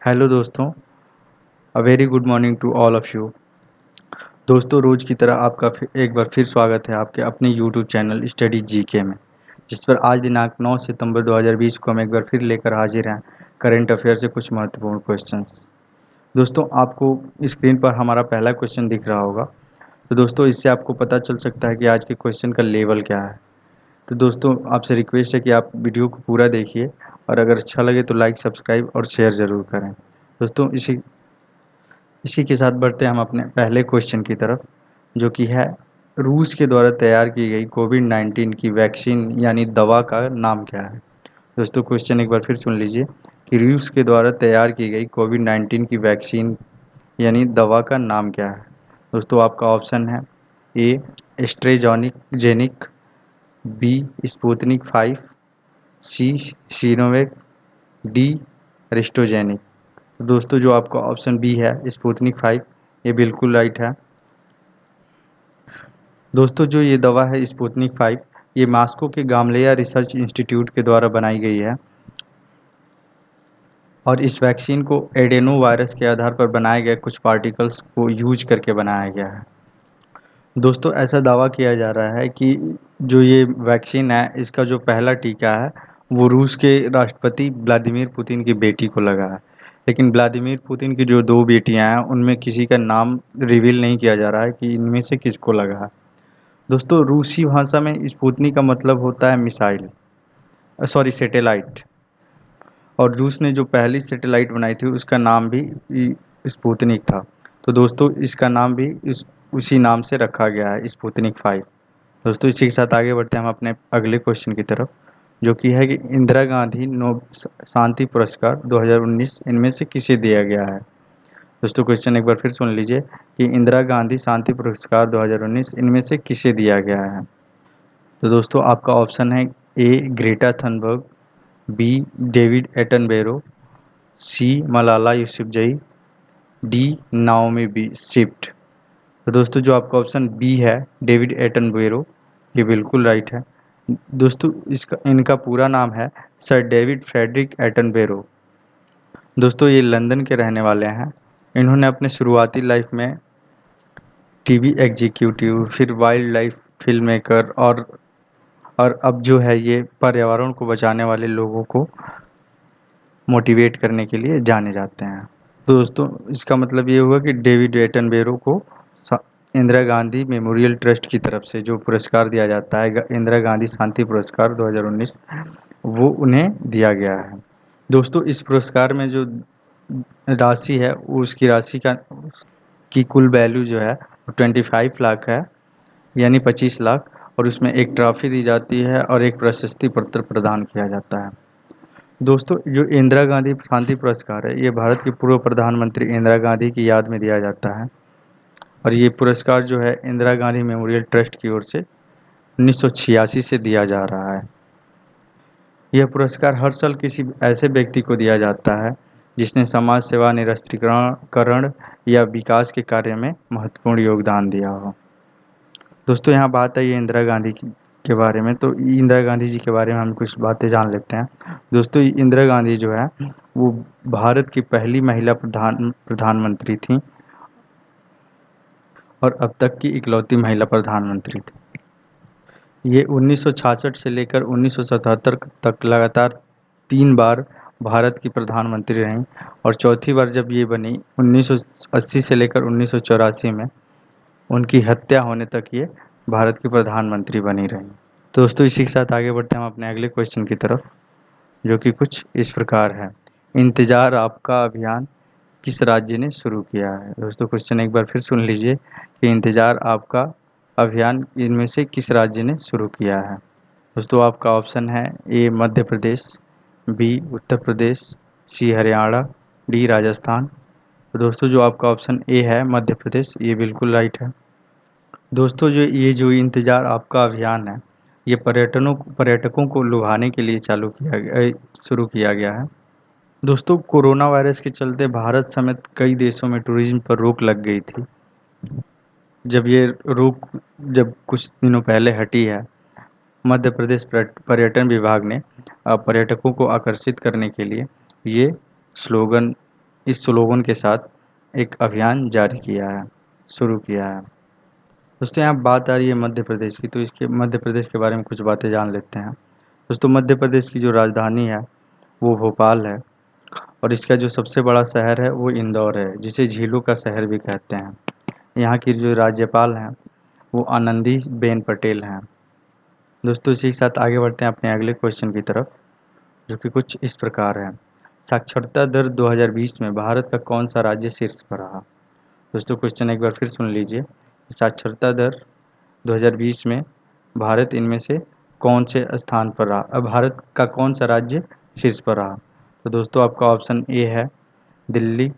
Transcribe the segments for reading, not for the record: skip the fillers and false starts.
Hello दोस्तों, a very good morning to all of you. दोस्तों, रोज़ की तरह आपका एक बार फिर स्वागत है आपके अपने यूट्यूब चैनल स्टडी जीके में, जिस पर आज दिनांक 9 सितंबर 2020 को हम एक बार फिर लेकर हाजिर हैं करंट अफेयर से कुछ महत्वपूर्ण क्वेश्चंस। दोस्तों, आपको स्क्रीन पर हमारा पहला क्वेश्चन दिख रहा होगा। तो दोस्तों, इससे आपको पता चल सकता है कि आज के क्वेश्चन का लेवल क्या है। तो दोस्तों, आपसे रिक्वेस्ट है कि आप वीडियो को पूरा देखिए और अगर अच्छा लगे तो लाइक, सब्सक्राइब और शेयर ज़रूर करें। दोस्तों, इसी इसी के साथ बढ़ते हैं हम अपने पहले क्वेश्चन की तरफ, जो कि है रूस के द्वारा तैयार की गई कोविड-19 की वैक्सीन यानी दवा का नाम क्या है? दोस्तों, क्वेश्चन एक बार फिर सुन लीजिए कि रूस के द्वारा तैयार की गई कोविड-19 की वैक्सीन यानी दवा का नाम क्या है? दोस्तों, आपका ऑप्शन है ए एस्ट्रेजेनिक, बी स्पुतनिक 5, सी सीनोवैक, डी रिस्टोजेनिक। तो दोस्तों, जो आपका ऑप्शन बी है स्पुतनिक 5, ये बिल्कुल राइट है। दोस्तों, जो ये दवा है स्पुतनिक 5, ये मॉस्को के गामलेया रिसर्च इंस्टीट्यूट के द्वारा बनाई गई है और इस वैक्सीन को एडेनो वायरस के आधार पर बनाए गए कुछ पार्टिकल्स को यूज करके बनाया गया है। दोस्तों, ऐसा दावा किया जा रहा है कि जो ये वैक्सीन है, इसका जो पहला टीका है, वो रूस के राष्ट्रपति व्लादिमीर पुतिन की बेटी को लगा है। लेकिन व्लादिमीर पुतिन की जो 2 बेटियाँ हैं, उनमें किसी का नाम रिवील नहीं किया जा रहा है कि इनमें से किसको लगा है। दोस्तों, रूसी भाषा में स्पुतनिक का मतलब होता है मिसाइल, सॉरी सैटेलाइट। और रूस ने जो पहली सैटेलाइट बनाई थी उसका नाम भी स्पुतनिक था। तो दोस्तों, इसका नाम भी इस उसी नाम से रखा गया है, स्पुतनिक 5। दोस्तों, इसी के साथ आगे बढ़ते हैं हम अपने अगले क्वेश्चन की तरफ, जो कि है कि इंदिरा गांधी शांति पुरस्कार 2019 इनमें से किसे दिया गया है? दोस्तों, क्वेश्चन एक बार फिर सुन लीजिए कि इंदिरा गांधी शांति पुरस्कार 2019 इनमें से किसे दिया गया है? तो दोस्तों, आपका ऑप्शन है A Greta Thunberg, B David Attenborough, C Malala Yousafzai, D Naomi Seibt. तो दोस्तों, जो आपका ऑप्शन बी है डेविड एटनबेरो, ये बिल्कुल राइट है। दोस्तों, इसका इनका पूरा नाम है सर डेविड फ्रेडरिक एटनबेरो। दोस्तों, ये लंदन के रहने वाले हैं। इन्होंने अपने शुरुआती लाइफ में टीवी एग्जीक्यूटिव, फिर वाइल्ड लाइफ फिल्म मेकर और अब जो है ये पर्यावरण को बचाने वाले लोगों को मोटिवेट करने के लिए जाने जाते हैं। तो दोस्तों, इसका मतलब ये हुआ कि डेविड एटनबेरो को इंदिरा गांधी मेमोरियल ट्रस्ट की तरफ से जो पुरस्कार दिया जाता है, इंदिरा गांधी शांति पुरस्कार 2019, वो उन्हें दिया गया है। दोस्तों, इस पुरस्कार में जो राशि है, वो उसकी राशि की कुल वैल्यू जो है वो 25 लाख है, यानी 25 लाख। और उसमें एक ट्रॉफी दी जाती है और एक प्रशस्ति पत्र प्रदान किया जाता है। दोस्तों, जो इंदिरा गांधी शांति पुरस्कार है, ये भारत की पूर्व प्रधानमंत्री इंदिरा गांधी की याद में दिया जाता है और ये पुरस्कार जो है इंदिरा गांधी मेमोरियल ट्रस्ट की ओर से 1986 से दिया जा रहा है। यह पुरस्कार हर साल किसी ऐसे व्यक्ति को दिया जाता है जिसने समाज सेवा, निरस्त्रीकरण या विकास के कार्य में महत्वपूर्ण योगदान दिया हो। दोस्तों, यहाँ बात आई है इंदिरा गांधी के बारे में, तो इंदिरा गांधी जी के बारे में हम कुछ बातें जान लेते हैं। दोस्तों, इंदिरा गांधी जो है वो भारत की पहली महिला प्रधानमंत्री थी और अब तक की इकलौती महिला प्रधानमंत्री थी। ये 1966 से लेकर 1977 तक लगातार 3 बार भारत की प्रधानमंत्री रहीं और चौथी बार जब ये बनी 1980 से लेकर 1984 में, उनकी हत्या होने तक ये भारत की प्रधानमंत्री बनी रहीं। तो दोस्तों, इसी के साथ आगे बढ़ते हैं हम अपने अगले क्वेश्चन की तरफ, जो कि कुछ इस प्रकार है। इंतज़ार आपका अभियान किस राज्य ने शुरू किया है? दोस्तों, क्वेश्चन एक बार फिर सुन लीजिए कि इंतज़ार आपका अभियान इनमें से किस राज्य ने शुरू किया है? दोस्तों, आपका ऑप्शन है ए मध्य प्रदेश, बी उत्तर प्रदेश, सी हरियाणा, डी राजस्थान। तो दोस्तों, जो आपका ऑप्शन ए है मध्य प्रदेश, ये बिल्कुल राइट है। दोस्तों, जो इंतज़ार आपका अभियान है, ये पर्यटकों को लुभाने के लिए शुरू किया गया है। दोस्तों, कोरोना वायरस के चलते भारत समेत कई देशों में टूरिज्म पर रोक लग गई थी। जब ये रोक जब कुछ दिनों पहले हटी है, मध्य प्रदेश पर्यटन विभाग ने पर्यटकों को आकर्षित करने के लिए ये स्लोगन इस स्लोगन के साथ एक अभियान जारी किया है, शुरू किया है। दोस्तों यहाँ बात आ रही है मध्य प्रदेश की, तो इसके मध्य प्रदेश के बारे में कुछ बातें जान लेते हैं। दोस्तों मध्य प्रदेश की जो राजधानी है वो भोपाल है, और इसका जो सबसे बड़ा शहर है वो इंदौर है, जिसे झीलों का शहर भी कहते हैं। यहाँ की जो राज्यपाल हैं वो आनंदी बेन पटेल हैं। दोस्तों इसी के साथ आगे बढ़ते हैं अपने अगले क्वेश्चन की तरफ, जो कि कुछ इस प्रकार है। साक्षरता दर 2020 में भारत का कौन सा राज्य शीर्ष पर रहा? दोस्तों क्वेश्चन एक बार फिर सुन लीजिए। साक्षरता दर 2020 में भारत इनमें से कौन से स्थान पर रहा? अब भारत का कौन सा राज्य शीर्ष पर रहा? तो दोस्तों आपका ऑप्शन ए है दिल्ली,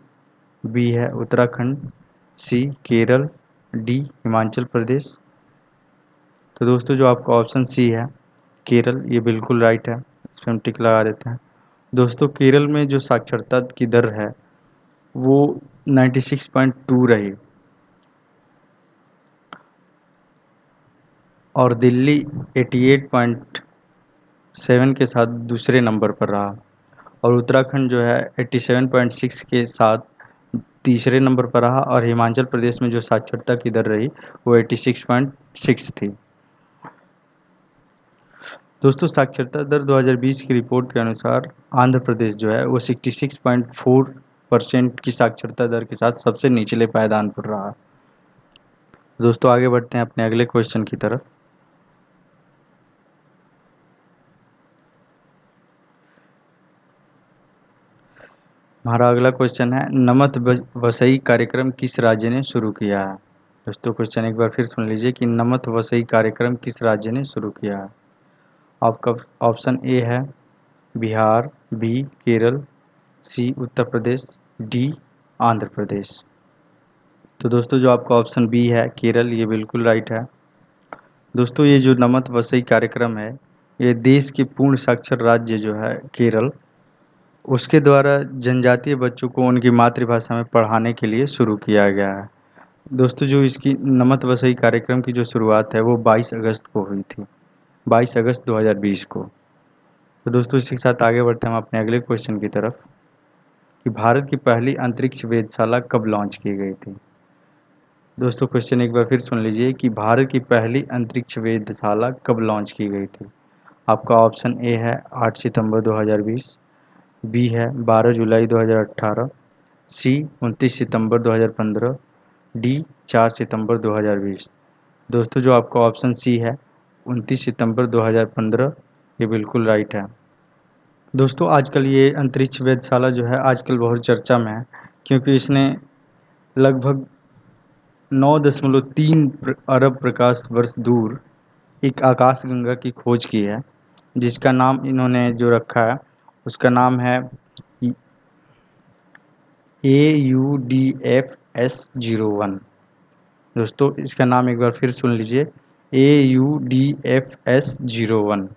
बी है उत्तराखंड, सी केरल, डी हिमाचल प्रदेश। तो दोस्तों जो आपका ऑप्शन सी है केरल, ये बिल्कुल राइट है, इस पर हम टिक लगा देते हैं। दोस्तों केरल में जो साक्षरता की दर है वो 96.2 रही, और दिल्ली 88.7 के साथ दूसरे नंबर पर रहा, और उत्तराखंड जो है 87.6 के साथ तीसरे नंबर पर रहा, और हिमाचल प्रदेश में जो साक्षरता की दर रही वो 86.6 थी। दोस्तों साक्षरता दर 2020 की रिपोर्ट के अनुसार आंध्र प्रदेश जो है वो 66.4% की साक्षरता दर के साथ सबसे निचले पायदान पर रहा। दोस्तों आगे बढ़ते हैं अपने अगले क्वेश्चन की तरफ। हमारा अगला क्वेश्चन है नमत वसई कार्यक्रम किस राज्य ने शुरू किया है? दोस्तों क्वेश्चन एक बार फिर सुन लीजिए कि नमत वसई कार्यक्रम किस राज्य ने शुरू किया है? आपका ऑप्शन ए है बिहार, बी केरल, सी उत्तर प्रदेश, डी आंध्र प्रदेश। तो दोस्तों जो आपका ऑप्शन बी है केरल, ये बिल्कुल राइट है। दोस्तों ये जो नमत वसई कार्यक्रम है ये देश के पूर्ण साक्षर राज्य जो है केरल, उसके द्वारा जनजातीय बच्चों को उनकी मातृभाषा में पढ़ाने के लिए शुरू किया गया है। दोस्तों जो इसकी नमत वसई कार्यक्रम की जो शुरुआत है वो 22 अगस्त को हुई थी, 22 अगस्त 2020 को। तो दोस्तों इसी के साथ आगे बढ़ते हैं हम अपने अगले क्वेश्चन की तरफ कि भारत की पहली अंतरिक्ष वेधशाला कब लॉन्च की गई थी? दोस्तों क्वेश्चन एक बार फिर सुन लीजिए कि भारत की पहली अंतरिक्ष वेधशाला कब लॉन्च की गई थी? आपका ऑप्शन ए है 8 सितंबर 2020, बी है 12 जुलाई 2018, सी 29 सितंबर 2015, डी 4 सितंबर 2020। दोस्तों जो आपका ऑप्शन सी है 29 सितंबर 2015, ये बिल्कुल राइट है। दोस्तों आजकल ये अंतरिक्ष वेधशाला जो है आजकल बहुत चर्चा में है, क्योंकि इसने लगभग 9.3 अरब प्रकाश वर्ष दूर एक आकाशगंगा की खोज की है, जिसका नाम इन्होंने जो रखा है उसका नाम है AUDFS-01। दोस्तों इसका नाम एक बार फिर सुन लीजिए AUDFS-01।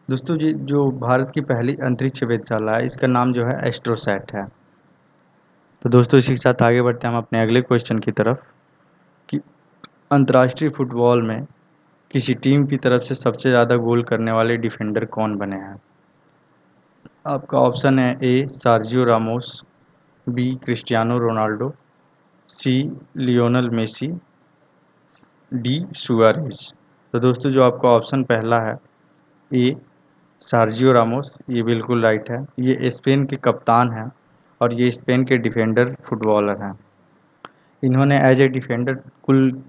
दोस्तों ये जो भारत की पहली अंतरिक्ष वेधशाला है इसका नाम जो है एस्ट्रोसैट है। तो दोस्तों इसी के साथ आगे बढ़ते हैं हम अपने अगले क्वेश्चन की तरफ कि अंतर्राष्ट्रीय फुटबॉल में किसी टीम की तरफ से सबसे ज़्यादा गोल करने वाले डिफेंडर कौन बने हैं? आपका ऑप्शन है A Sergio Ramos, B Cristiano Ronaldo, C Lionel Messi, D Suarez. तो दोस्तों जो आपका ऑप्शन पहला है ए सार्जियो रामोस, ये बिल्कुल राइट है। ये स्पेन के कप्तान हैं और ये स्पेन के डिफेंडर फुटबॉलर हैं। इन्होंने एज ए डिफेंडर कुल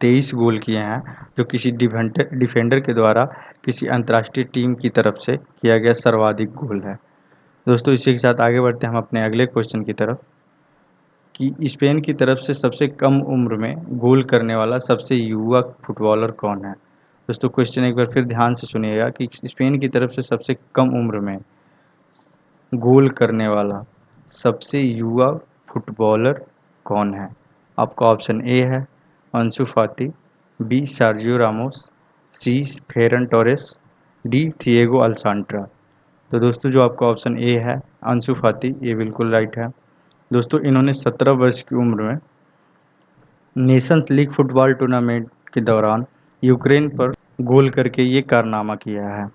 23 गोल किए हैं, जो किसी डिफेंडर के द्वारा किसी अंतर्राष्ट्रीय टीम की तरफ से किया गया सर्वाधिक गोल है। दोस्तों इसी के साथ आगे बढ़ते हैं हम अपने अगले क्वेश्चन की तरफ कि स्पेन की तरफ से सबसे कम उम्र में गोल करने वाला सबसे युवा फुटबॉलर कौन है? दोस्तों क्वेश्चन एक बार फिर ध्यान से सुनिएगा कि स्पेन की तरफ से सबसे कम उम्र में गोल करने वाला सबसे युवा फुटबॉलर कौन है? आपका ऑप्शन ए है अंसु फाती, बी सार्जियो रामोस, सी फेरन टोरेस, डी थिएगो अल्सांट्रा। तो दोस्तों जो आपका ऑप्शन ए है अंसु फाती, ये बिल्कुल राइट है। दोस्तों इन्होंने 17 वर्ष की उम्र में नेशंस लीग फुटबॉल टूर्नामेंट के दौरान यूक्रेन पर गोल करके ये कारनामा किया है।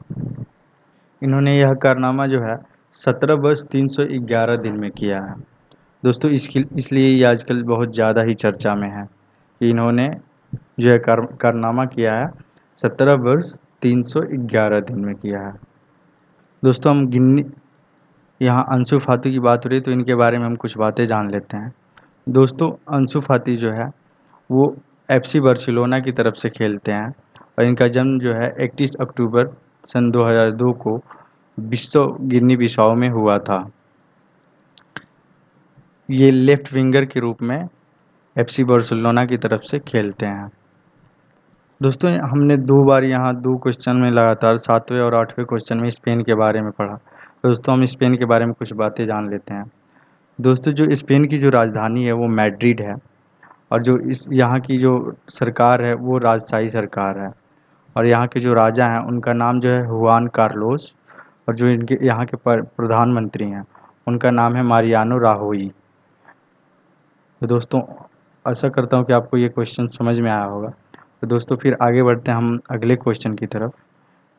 इन्होंने यह कारनामा जो है 17 वर्ष 311 दिन में किया है। दोस्तों इसलिए ये आजकल बहुत ज़्यादा ही चर्चा में है कि इन्होंने जो है कारनामा किया है 17 वर्ष 311 दिन में किया है। दोस्तों हम गिन्नी यहाँ अंशु फाती की बात हो रही है तो इनके बारे में हम कुछ बातें जान लेते हैं। दोस्तों अंशु फाती जो है वो FC बार्सिलोना की तरफ से खेलते हैं और इनका जन्म जो है 31 अक्टूबर सन 2002 को गिनी बिसाओ में हुआ था। ये लेफ्ट विंगर के रूप में FC बार्सिलोना की तरफ से खेलते हैं। दोस्तों हमने 2 बार यहाँ 2 क्वेश्चन में लगातार 7वें और 8वें क्वेश्चन में स्पेन के बारे में पढ़ा। दोस्तों हम स्पेन के बारे में कुछ बातें जान लेते हैं। दोस्तों जो स्पेन की जो राजधानी है वो मैड्रिड है और जो इस यहाँ की जो सरकार है वो राजशाही सरकार है और यहाँ के जो राजा हैं उनका नाम जो है हुआन कार्लोस और जो इनके यहाँ के प्रधानमंत्री हैं उनका नाम है मारियानो राहोई। तो दोस्तों आशा करता हूँ कि आपको ये क्वेश्चन समझ में आया होगा। तो दोस्तों फिर आगे बढ़ते हैं हम अगले क्वेश्चन की तरफ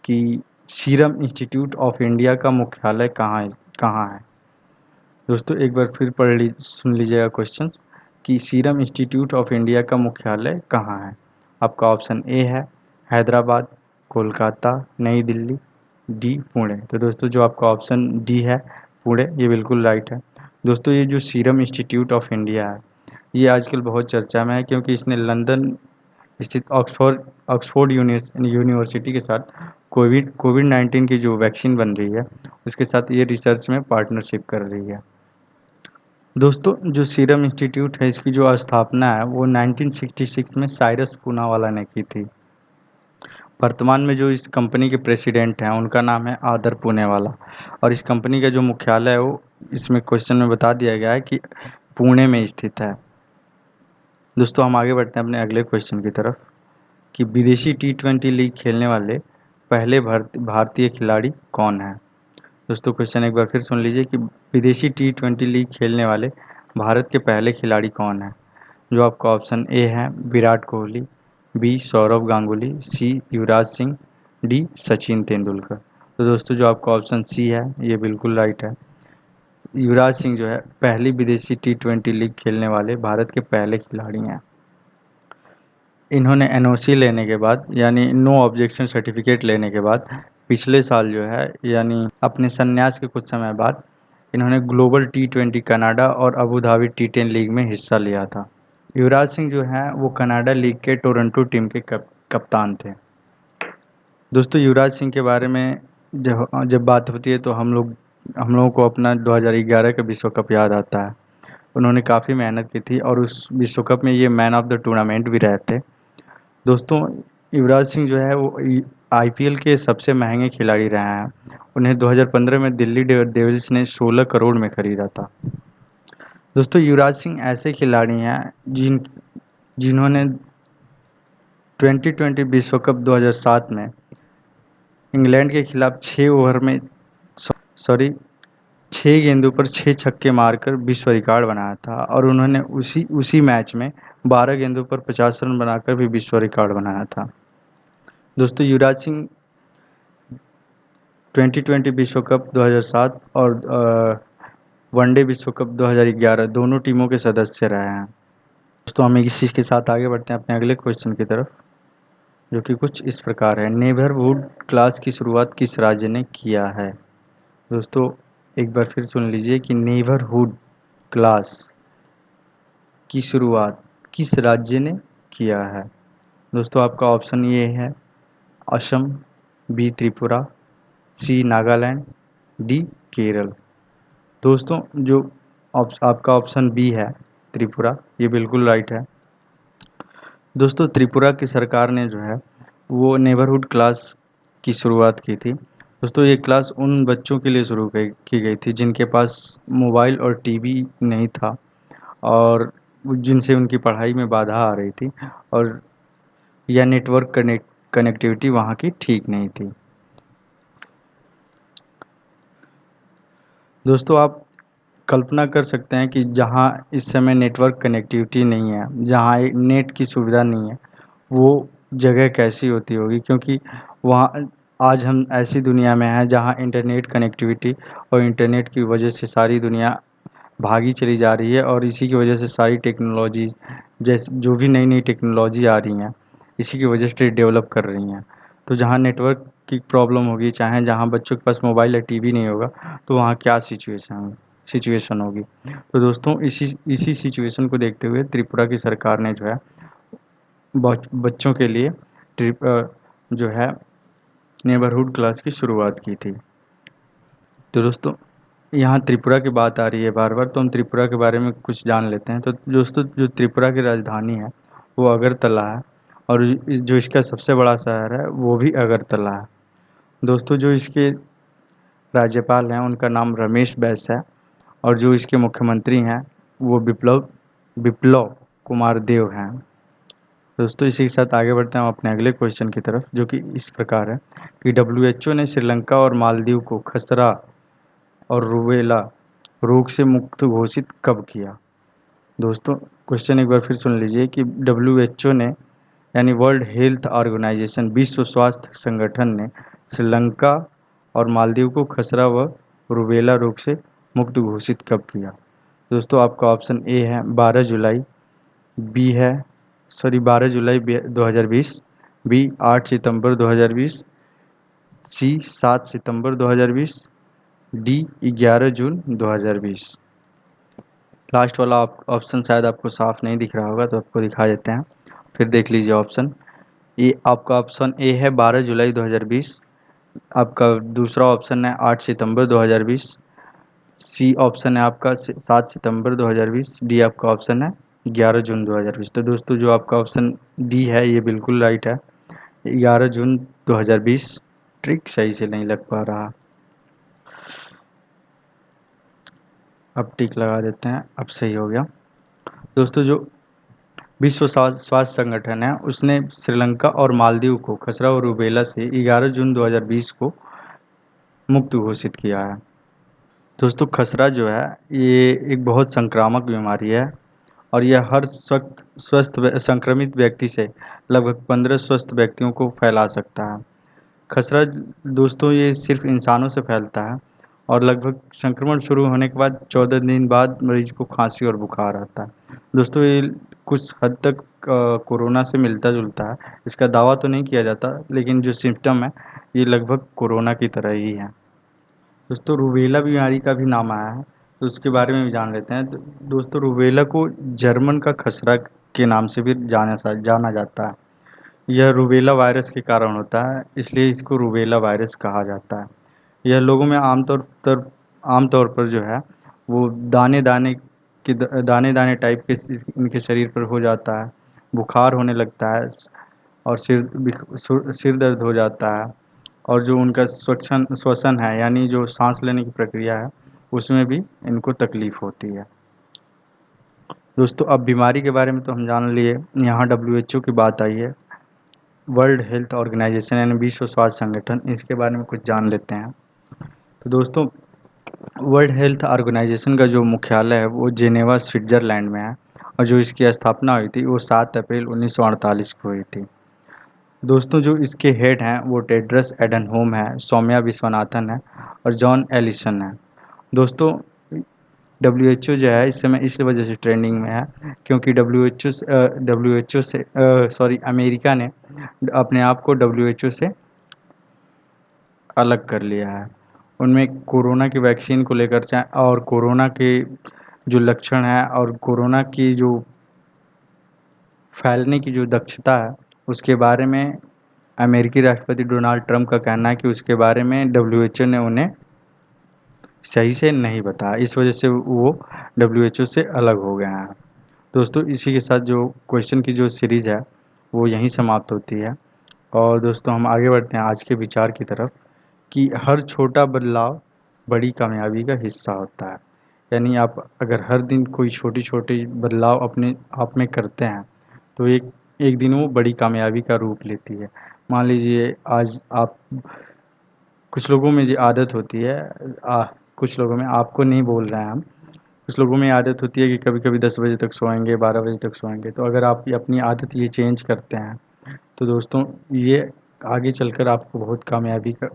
कि सीरम इंस्टीट्यूट ऑफ इंडिया का मुख्यालय कहाँ है। दोस्तों एक बार फिर सुन लीजिएगा क्वेश्चन कि सीरम इंस्टीट्यूट ऑफ इंडिया का मुख्यालय कहाँ है। आपका ऑप्शन ए है हैदराबाद, कोलकाता, नई दिल्ली, डी पुणे। तो दोस्तों जो आपका ऑप्शन डी है पुणे, ये बिल्कुल राइट है। दोस्तों ये जो सीरम इंस्टीट्यूट ऑफ इंडिया है ये आजकल बहुत चर्चा में है क्योंकि इसने लंदन स्थित ऑक्सफोर्ड यूनिवर्सिटी के साथ कोविड-19 की जो वैक्सीन बन रही है उसके साथ ये रिसर्च में पार्टनरशिप कर रही है। दोस्तों जो सीरम इंस्टीट्यूट है इसकी जो स्थापना है वो 1966 में साइरस पूनावाला ने की थी। वर्तमान में जो इस कंपनी के प्रेसिडेंट हैं उनका नाम है आदर पूनेवाला और इस कंपनी का जो मुख्यालय है वो इसमें क्वेश्चन में बता दिया गया है कि पुणे में स्थित है। दोस्तों हम आगे बढ़ते हैं अपने अगले क्वेश्चन की तरफ कि विदेशी T20 लीग खेलने वाले पहले भारतीय खिलाड़ी कौन हैं। दोस्तों क्वेश्चन एक बार फिर सुन लीजिए कि विदेशी T20 लीग खेलने वाले भारत के पहले खिलाड़ी कौन हैं। जो आपका ऑप्शन ए है विराट कोहली, बी सौरव गांगुली, सी युवराज सिंह, डी सचिन तेंदुलकर। तो दोस्तों जो आपका ऑप्शन सी है ये बिल्कुल राइट है। युवराज सिंह जो है पहली विदेशी T20 लीग खेलने वाले भारत के पहले खिलाड़ी हैं। इन्होंने NOC लेने के बाद यानी नो ऑब्जेक्शन सर्टिफिकेट लेने के बाद पिछले साल जो है यानी अपने संन्यास के कुछ समय बाद इन्होंने ग्लोबल T20 कनाडा और अबू धाबी T10 लीग में हिस्सा लिया था। युवराज सिंह जो हैं वो कनाडा लीग के टोरंटो टीम के कप्तान थे। दोस्तों युवराज सिंह के बारे में जब बात होती है तो हम लोगों को अपना 2011 का विश्व कप याद आता है। उन्होंने काफ़ी मेहनत की थी और उस विश्व कप में ये मैन ऑफ द टूर्नामेंट भी रहे थे। दोस्तों युवराज सिंह जो है वो IPL के सबसे महंगे खिलाड़ी रहे हैं। उन्हें 2015 में दिल्ली डेविल्स ने 16 करोड़ में खरीदा था। दोस्तों युवराज सिंह ऐसे खिलाड़ी हैं जिन्होंने 2020 विश्व कप 2007 में इंग्लैंड के खिलाफ 6 गेंदों पर 6 छक्के मारकर विश्व रिकॉर्ड बनाया था और उन्होंने उसी मैच में 12 गेंदों पर 50 रन बनाकर भी विश्व रिकॉर्ड बनाया था। दोस्तों युवराज सिंह 2020 विश्व कप 2007 और वनडे विश्व कप 2011 दोनों टीमों के सदस्य रहे हैं। दोस्तों हम इसी के साथ आगे बढ़ते हैं अपने अगले क्वेश्चन की तरफ जो कि कुछ इस प्रकार है। नेबरहुड क्लास की शुरुआत किस राज्य ने किया है। दोस्तों एक बार फिर सुन लीजिए कि नेबरहुड क्लास की शुरुआत किस राज्य ने किया है। दोस्तों आपका ऑप्शन ये है असम, बी त्रिपुरा, सी नागालैंड, डी केरल। दोस्तों जो आपका ऑप्शन बी है त्रिपुरा, ये बिल्कुल राइट है। दोस्तों त्रिपुरा की सरकार ने जो है वो नेबरहुड क्लास की शुरुआत की थी। दोस्तों ये क्लास उन बच्चों के लिए शुरू की गई थी जिनके पास मोबाइल और टीवी नहीं था और जिनसे उनकी पढ़ाई में बाधा आ रही थी और या नेटवर्क कनेक्टिविटी वहाँ की ठीक नहीं थी। दोस्तों आप कल्पना कर सकते हैं कि जहाँ इस समय नेटवर्क कनेक्टिविटी नहीं है, जहाँ नेट की सुविधा नहीं है, वो जगह कैसी होती होगी क्योंकि वहाँ आज हम ऐसी दुनिया में हैं जहां इंटरनेट कनेक्टिविटी और इंटरनेट की वजह से सारी दुनिया भागी चली जा रही है, और इसी की वजह से सारी टेक्नोलॉजी, जैसे जो भी नई नई टेक्नोलॉजी आ रही हैं, इसी की वजह से डेवलप कर रही हैं। तो जहाँ नेटवर्क की प्रॉब्लम होगी, चाहे जहाँ बच्चों के पास मोबाइल या टीवी नहीं होगा, तो वहाँ क्या सिचुएशन होगी। तो दोस्तों इसी इसी सिचुएशन को देखते हुए त्रिपुरा की सरकार ने जो है बच्चों के लिए जो है नेबरहुड क्लास की शुरुआत की थी। तो दोस्तों यहाँ त्रिपुरा की बात आ रही है बार बार, तो हम त्रिपुरा के बारे में कुछ जान लेते हैं। तो दोस्तों जो त्रिपुरा की राजधानी है वो अगरतला है, और जो इसका सबसे बड़ा शहर है वो भी अगरतला है। दोस्तों जो इसके राज्यपाल हैं उनका नाम रमेश बैस है, और जो इसके मुख्यमंत्री हैं वो विप्लव विप्लव कुमार देव हैं। दोस्तों इसी के साथ आगे बढ़ते हैं हम अपने अगले क्वेश्चन की तरफ, जो कि इस प्रकार है कि WHO ने श्रीलंका और मालदीव को खसरा और रूबेला रोग से मुक्त घोषित कब किया। दोस्तों क्वेश्चन एक बार फिर सुन लीजिए कि WHO ने यानी वर्ल्ड हेल्थ ऑर्गेनाइजेशन, विश्व स्वास्थ्य संगठन ने श्रीलंका और मालदीव को खसरा व रूबेला रोग से मुक्त घोषित कब किया। दोस्तों आपका ऑप्शन ए है 12 जुलाई, बी है 12 जुलाई 2020, बी 8 सितंबर 2020, सी 7 सितंबर 2020, डी 11 जून 2020। लास्ट वाला ऑप्शन शायद आपको साफ नहीं दिख रहा होगा, तो आपको दिखा देते हैं, फिर देख लीजिए ऑप्शन। ये आपका ऑप्शन ए है 12 जुलाई 2020, आपका दूसरा ऑप्शन है 8 सितंबर 2020, सी ऑप्शन है आपका 7 सितंबर 2020, डी आपका ऑप्शन है 11 जून 2020। तो दोस्तों जो आपका ऑप्शन डी है ये बिल्कुल राइट है, 11 जून 2020। ट्रिक सही से नहीं लग पा रहा, अब टिक लगा देते हैं, अब सही हो गया। दोस्तों जो विश्व स्वास्थ्य संगठन है उसने श्रीलंका और मालदीव को खसरा और रूबेला से 11 जून 2020 को मुक्त घोषित किया है। दोस्तों खसरा जो है ये एक बहुत संक्रामक बीमारी है, और यह हर संक्रमित व्यक्ति से लगभग 15 स्वस्थ व्यक्तियों को फैला सकता है। खसरा दोस्तों ये सिर्फ इंसानों से फैलता है, और लगभग संक्रमण शुरू होने के बाद 14 दिन बाद मरीज को खांसी और बुखार आता है। दोस्तों ये कुछ हद तक कोरोना से मिलता जुलता है, इसका दावा तो नहीं किया जाता, लेकिन जो सिम्टम है ये लगभग कोरोना की तरह ही है। दोस्तों रूबेला बीमारी का भी नाम आया है, तो उसके बारे में भी जान लेते हैं। तो दोस्तों रूबेला को जर्मन का खसरा के नाम से भी जाना जाता है। यह रूबेला वायरस के कारण होता है, इसलिए इसको रूबेला वायरस कहा जाता है। यह लोगों में आमतौर पर जो है वो दाने दाने टाइप के इनके शरीर पर हो जाता है, बुखार होने लगता है, और सिर दर्द हो जाता है, और जो उनका श्वसन है यानी जो सांस लेने की प्रक्रिया है उसमें भी इनको तकलीफ़ होती है। दोस्तों अब बीमारी के बारे में तो हम जान लिए, यहाँ WHO की बात आई है, वर्ल्ड हेल्थ ऑर्गेनाइजेशन यानी विश्व स्वास्थ्य संगठन, इसके बारे में कुछ जान लेते हैं। तो दोस्तों वर्ल्ड हेल्थ ऑर्गेनाइजेशन का जो मुख्यालय है वो जेनेवा स्विट्ज़रलैंड में है, और जो इसकी स्थापना हुई थी वो 7 अप्रैल 1948 को हुई थी। दोस्तों जो इसके हेड हैं वो टेड्रस एडनहोम है, सौम्या विश्वनाथन है, और जॉन एलिसन है। दोस्तों WHO जो है इस समय इस वजह से ट्रेंडिंग में है क्योंकि WHO से अमेरिका ने अपने आप को WHO से अलग कर लिया है। उनमें कोरोना की वैक्सीन को लेकर चाहे और कोरोना के जो लक्षण हैं और कोरोना की जो फैलने की जो दक्षता है उसके बारे में अमेरिकी राष्ट्रपति डोनाल्ड ट्रंप का कहना है कि उसके बारे में WHO ने उन्हें सही से नहीं बताया, इस वजह से वो WHO से अलग हो गए हैं। दोस्तों इसी के साथ जो क्वेश्चन की जो सीरीज़ है वो यहीं समाप्त होती है, और दोस्तों हम आगे बढ़ते हैं आज के विचार की तरफ कि हर छोटा बदलाव बड़ी कामयाबी का हिस्सा होता है। यानी आप अगर हर दिन कोई छोटी छोटी बदलाव अपने आप में करते हैं तो एक एक दिन वो बड़ी कामयाबी का रूप लेती है। मान लीजिए आज आप, कुछ लोगों में ये आदत होती है, कुछ लोगों में, आपको नहीं बोल रहे हैं हम, कुछ लोगों में आदत होती है कि कभी कभी 10 बजे तक सोएंगे, 12 बजे तक सोएंगे। तो अगर आप अपनी आदत ये चेंज करते हैं तो दोस्तों ये आगे चलकर आपको बहुत कामयाबी का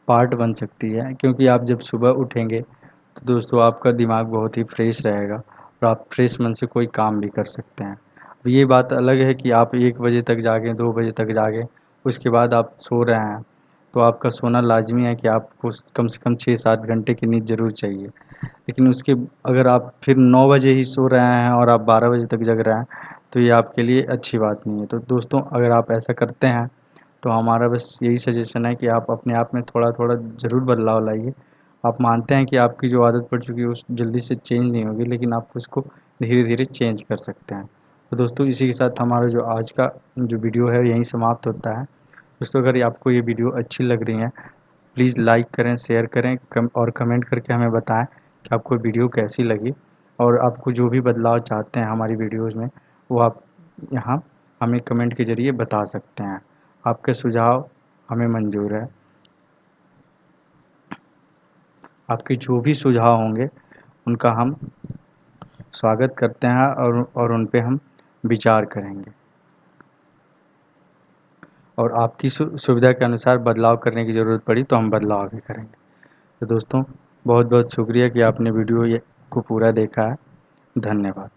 पार्ट बन सकती है, क्योंकि आप जब सुबह उठेंगे तो दोस्तों आपका दिमाग बहुत ही फ्रेश रहेगा और आप फ्रेश मन से कोई काम भी कर सकते हैं। अब ये बात अलग है कि आप 1 बजे तक जागें, 2 बजे तक जागें, उसके बाद आप सो रहे हैं, तो आपका सोना लाज़मी है कि आपको कम से कम 6-7 घंटे की नींद ज़रूर चाहिए। लेकिन उसके अगर आप फिर 9 बजे ही सो रहे हैं और आप 12 बजे तक जग रहे हैं, तो ये आपके लिए अच्छी बात नहीं है। तो दोस्तों अगर आप ऐसा करते हैं, तो हमारा बस यही सजेशन है कि आप अपने आप में थोड़ा-थोड़ा ज़रूर बदलाव लाइए। आप मानते हैं कि आपकी जो आदत पड़ चुकी है उस जल्दी से चेंज नहीं होगी, लेकिन आप उसको धीरे-धीरे चेंज कर सकते हैं। तो दोस्तों इसी के साथ हमारा जो आज का जो वीडियो है यहीं समाप्त होता है। दोस्तों अगर ये आपको ये वीडियो अच्छी लग रही है, प्लीज़ लाइक करें, शेयर करें, और कमेंट करके हमें बताएं कि आपको वीडियो कैसी लगी, और आपको जो भी बदलाव चाहते हैं हमारी वीडियोज़ में, वो आप यहाँ हमें कमेंट के ज़रिए बता सकते हैं। आपके सुझाव हमें मंज़ूर है। आपके जो भी सुझाव होंगे उनका हम स्वागत करते हैं, और उन पे हम विचार करेंगे, और आपकी सुविधा के अनुसार बदलाव करने की ज़रूरत पड़ी तो हम बदलाव भी करेंगे। तो दोस्तों बहुत बहुत शुक्रिया कि आपने वीडियो ये को पूरा देखा है। धन्यवाद।